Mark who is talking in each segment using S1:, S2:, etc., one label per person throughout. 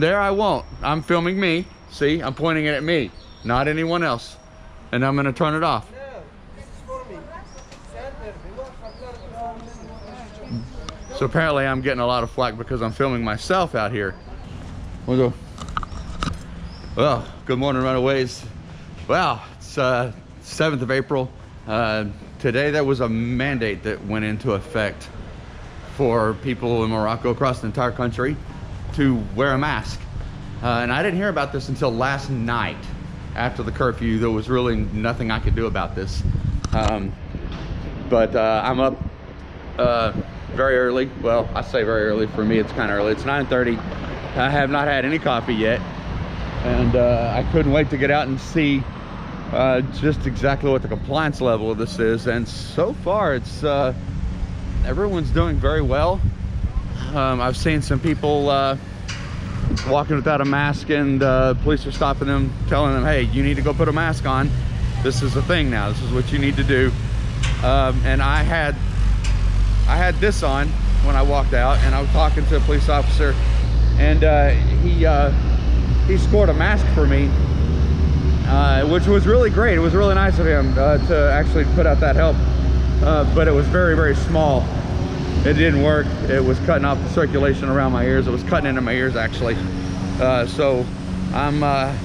S1: There I won't. I'm filming me. See, I'm pointing it at me, not anyone else. And I'm gonna turn it off. So apparently I'm getting a lot of flack because I'm filming myself out here. We'll go. Well, good morning, Runaways. Well, it's 7th of April. Today there was a mandate that went into effect for people in Morocco across the entire country to wear a mask. And I didn't hear about this until last night after the curfew. There was really nothing I could do about this. But I'm up very early. Well, I say very early. For me, it's kind of early. It's 9:30. I have not had any coffee yet. And I couldn't wait to get out and see just exactly what the compliance level of this is. And so far, it's everyone's doing very well. I've seen some people walking without a mask, and police are stopping them, telling them, hey, you need to go put a mask on. This is a thing now. This is what you need to do. And I had this on when I walked out, and I was talking to a police officer, and he scored a mask for me, which was really great. It was really nice of him to actually put out that help, but it was very, very small. It didn't work. It was cutting off the circulation around my ears. It was cutting into my ears, actually. So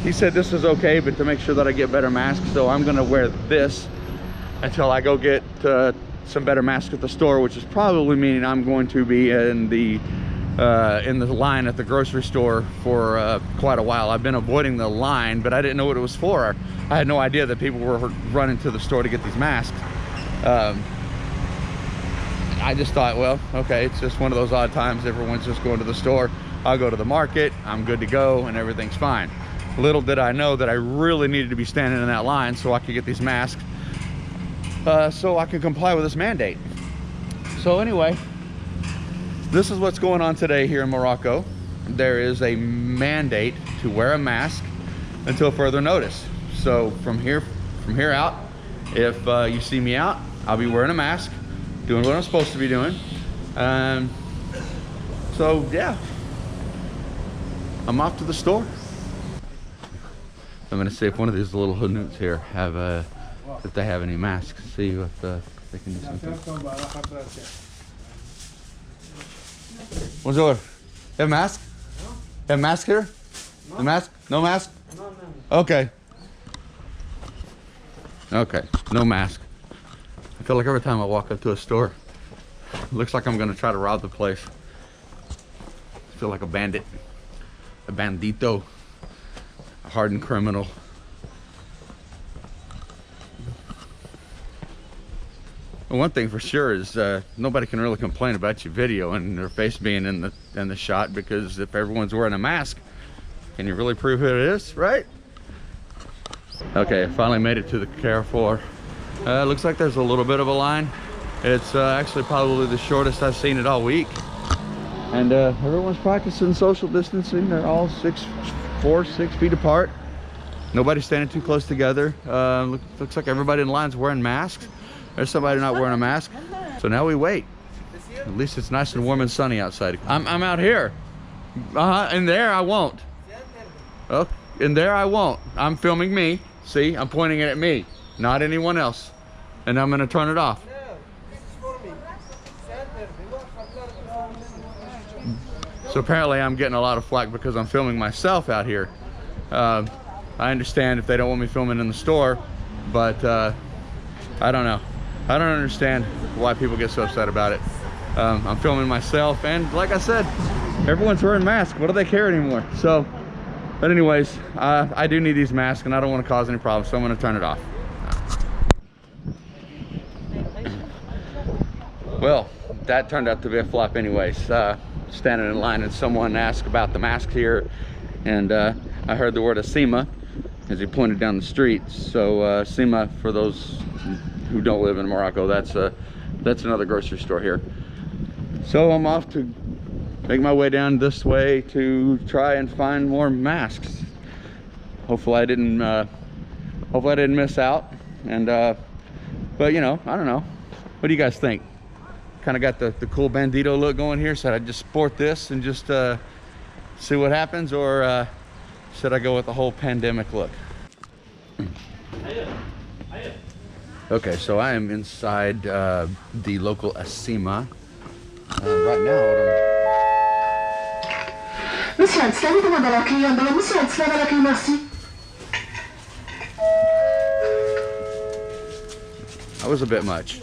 S1: he said this is okay, but to make sure that I get better masks, so I'm gonna wear this until I go get some better masks at the store, which is probably meaning I'm going to be in the line at the grocery store for quite a while. I've been avoiding the line, but I didn't know what it was for. I had no idea that people were running to the store to get these masks. I just thought, well, okay, it's just one of those odd times. Everyone's just going to the store. I'll go to the market. I'm good to go, and everything's fine. Little did I know that I really needed to be standing in that line so I could get these masks, so I can comply with this mandate. So anyway, this is what's going on today here in Morocco. There is a mandate to wear a mask until further notice. So from here out, if you see me out, I'll be wearing a mask, doing what I'm supposed to be doing. So yeah, I'm off to the store. I'm gonna see if one of these little hoodoots here have if they have any masks. See if they can do something. Bonjour. You have a mask? No. You have a mask here? No. The mask? No mask? No, no. Okay. Okay, no mask. I feel like every time I walk up to a store, it looks like I'm gonna try to rob the place. I feel like a bandit, a bandito, a hardened criminal. One thing for sure is nobody can really complain about your video and their face being in the shot, because if everyone's wearing a mask, can you really prove who it is, right? Okay, I finally made it to the Carrefour. Looks like there's a little bit of a line. It's actually probably the shortest I've seen it all week. And everyone's practicing social distancing. They're all 6 feet apart. Nobody's standing too close together. Looks like everybody in line's wearing masks. There's somebody not wearing a mask. So now we wait. At least it's nice and warm and sunny outside. I'm out here. In there I won't. Oh, in there I won't. I'm filming me. See, I'm pointing it at me, not anyone else. And I'm gonna turn it off. So apparently I'm getting a lot of flack because I'm filming myself out here. I understand if they don't want me filming in the store, but I don't know. I don't understand why people get so upset about it. I'm filming myself, and like I said, everyone's wearing masks. What do they care anymore? So, but anyways, I do need these masks, and I don't want to cause any problems, so I'm going to turn it off. Well, that turned out to be a flop anyways. Standing in line and someone asked about the mask here, and I heard the word Asima as he pointed down the street. So Asima, for those who don't live in Morocco, that's another grocery store here. So I'm off to make my way down this way to try and find more masks. Hopefully I didn't miss out. And but you know, I don't know, what do you guys think? Kind of got the cool bandito look going here, so I just sport this and just see what happens, or should I go with the whole pandemic look? Okay, so I am inside the local Asima. Right now, that was a bit much.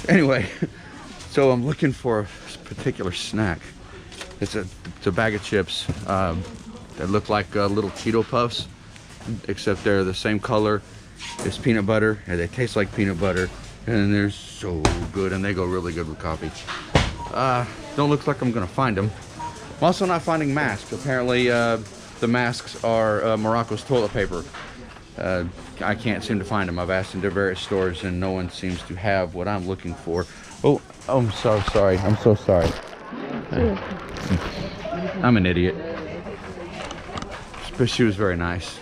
S1: Anyway, so I'm looking for a particular snack. It's a bag of chips that look like little Cheeto Puffs, except they're the same color. It's peanut butter, and they taste like peanut butter, and they're so good, and they go really good with coffee. Don't look like I'm gonna find them. I'm also not finding masks. Apparently, the masks are Morocco's toilet paper. I can't seem to find them. I've asked into various stores, and no one seems to have what I'm looking for. Oh, I'm so sorry. I'm so sorry. I'm an idiot. But she was very nice.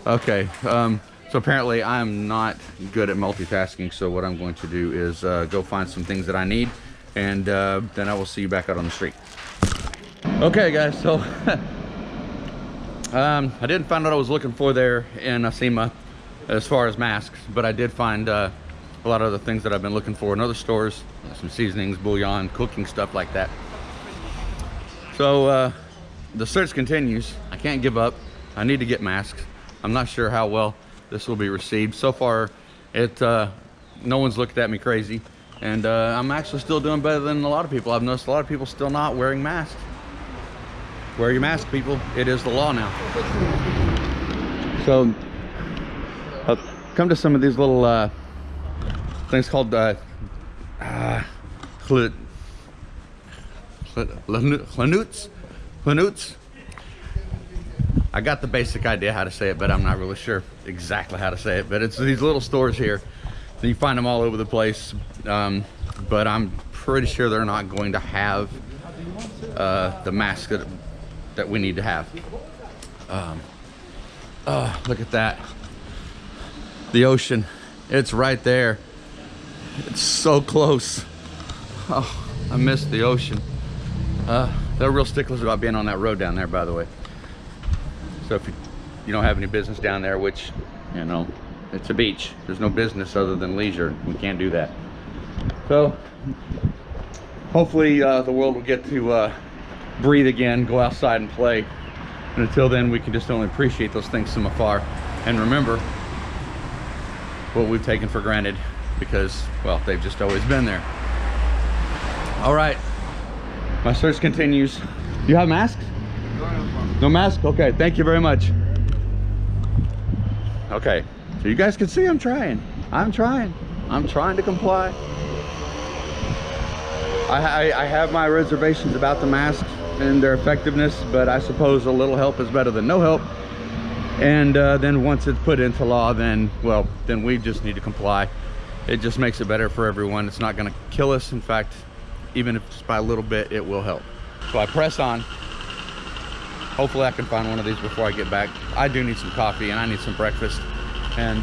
S1: Okay, so apparently I'm not good at multitasking, so what I'm going to do is go find some things that I need, and then I will see you back out on the street. Okay, guys, so I didn't find what I was looking for there in Asima as far as masks, but I did find a lot of other things that I've been looking for in other stores, some seasonings, bouillon, cooking stuff like that. So the search continues. I can't give up. I need to get masks. I'm not sure how well this will be received. So far, no one's looked at me crazy, and I'm actually still doing better than a lot of people. I've noticed a lot of people still not wearing masks. Wear your mask, people. It is the law now. So, I'll come to some of these little things called Lanoots. I got the basic idea how to say it, but I'm not really sure exactly how to say it. But it's these little stores here. And you find them all over the place. But I'm pretty sure they're not going to have the mask that we need to have. Oh, look at that. The ocean. It's right there. It's so close. Oh, I missed the ocean. They're real sticklers about being on that road down there, by the way. So if you don't have any business down there, which, you know, it's a beach. There's no business other than leisure. We can't do that. So hopefully the world will get to breathe again, go outside and play. And until then, we can just only appreciate those things from afar and remember what we've taken for granted because, well, they've just always been there. All right, my search continues. Do you have masks? No mask? Okay, thank you very much. Okay, so you guys can see I'm trying to comply. I have my reservations about the masks and their effectiveness, but I suppose a little help is better than no help. And then once it's put into law, then, well, then we just need to comply. It just makes it better for everyone. It's not gonna kill us. In fact, even if just by a little bit, it will help. So I press on. Hopefully I can find one of these before I get back. I do need some coffee and I need some breakfast. And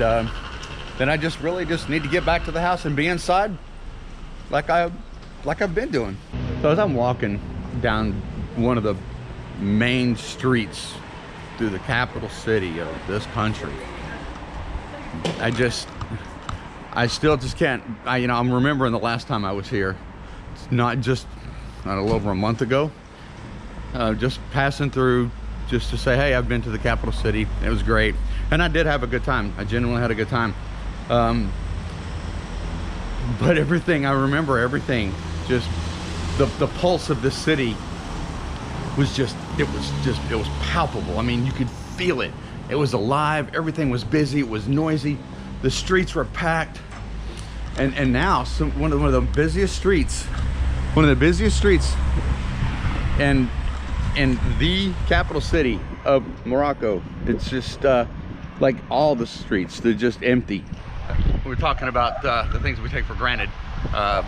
S1: then I just really need to get back to the house and be inside like I've been doing. So as I'm walking down one of the main streets through the capital city of this country, I still just can't, you know, I'm remembering the last time I was here. It's not a little over a month ago. Just passing through just to say, hey, I've been to the capital city. It was great. And I did have a good time. I genuinely had a good time. But everything, I remember everything, just the pulse of this city was it was palpable. I mean, you could feel it. It was alive. Everything was busy. It was noisy. The streets were packed. And now one of the busiest streets in the capital city of Morocco. It's just like all the streets, they're just empty. We're talking about the things we take for granted,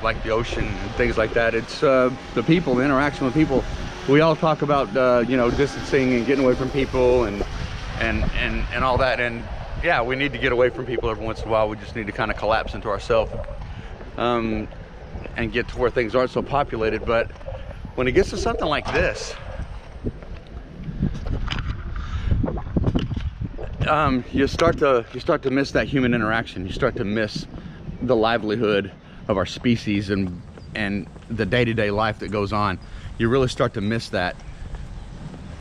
S1: like the ocean and things like that. It's the people, the interaction with people. We all talk about you know, distancing and getting away from people and all that. And yeah, we need to get away from people every once in a while. We just need to kind of collapse into ourselves and get to where things aren't so populated. But when it gets to something like this, you start to miss that human interaction. You start to miss the livelihood of our species and the day-to-day life that goes on. You really start to miss that.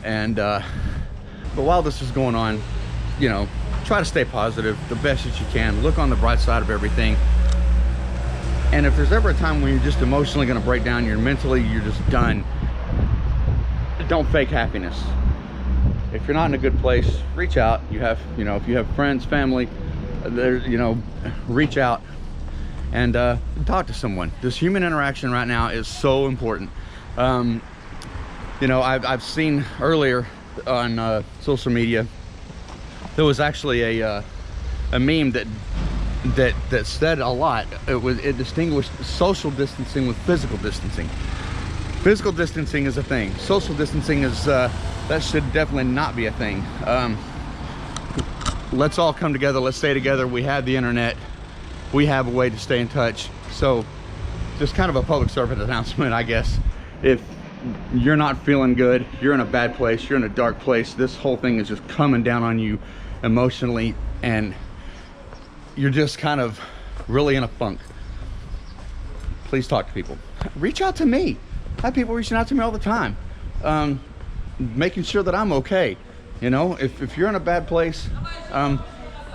S1: And but while this is going on, you know, try to stay positive the best that you can. Look on the bright side of everything. And if there's ever a time when you're just emotionally going to break down, you're just done, don't fake happiness. If you're not in a good place, reach out. You have, you know, if you have friends, family, you know, reach out and talk to someone. This human interaction right now is so important. You know, I've seen earlier on social media, there was actually a meme that said a lot. It distinguished social distancing with physical distancing. Physical distancing is a thing. Social distancing is that should definitely not be a thing. Let's all come together. Let's stay together. We have the internet. We have a way to stay in touch. So just kind of a public service announcement, I guess. If you're not feeling good, you're in a bad place, you're in a dark place, this whole thing is just coming down on you emotionally, and you're just kind of really in a funk, please talk to people. Reach out to me. I have people reaching out to me all the time, making sure that I'm okay. You know, if you're in a bad place,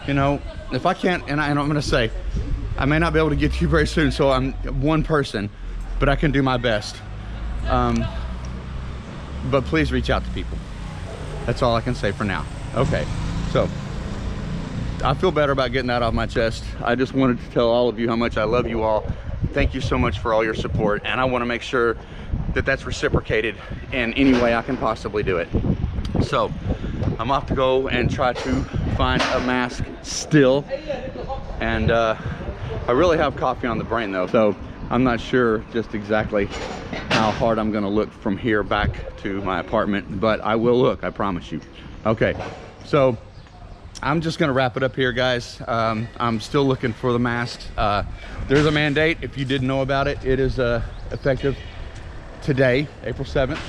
S1: you know, if I can't, and I'm gonna say, I may not be able to get to you very soon, so I'm one person, but I can do my best. But please reach out to people. That's all I can say for now. Okay, so I feel better about getting that off my chest. I just wanted to tell all of you how much I love you all. Thank you so much for all your support, and I want to make sure that that's reciprocated in any way I can possibly do it. So I'm off to go and try to find a mask still, and I really have coffee on the brain though, so I'm not sure just exactly how hard I'm gonna look from here back to my apartment, but I will look, I promise you. Okay, so I'm just gonna wrap it up here, guys. I'm still looking for the masks. There's a mandate, if you didn't know about it. It is effective today, April 7th.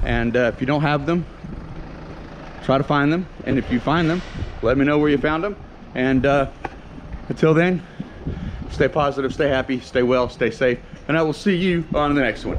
S1: And if you don't have them, try to find them. And if you find them, let me know where you found them. And until then, stay positive, stay happy, stay well, stay safe. And I will see you on the next one.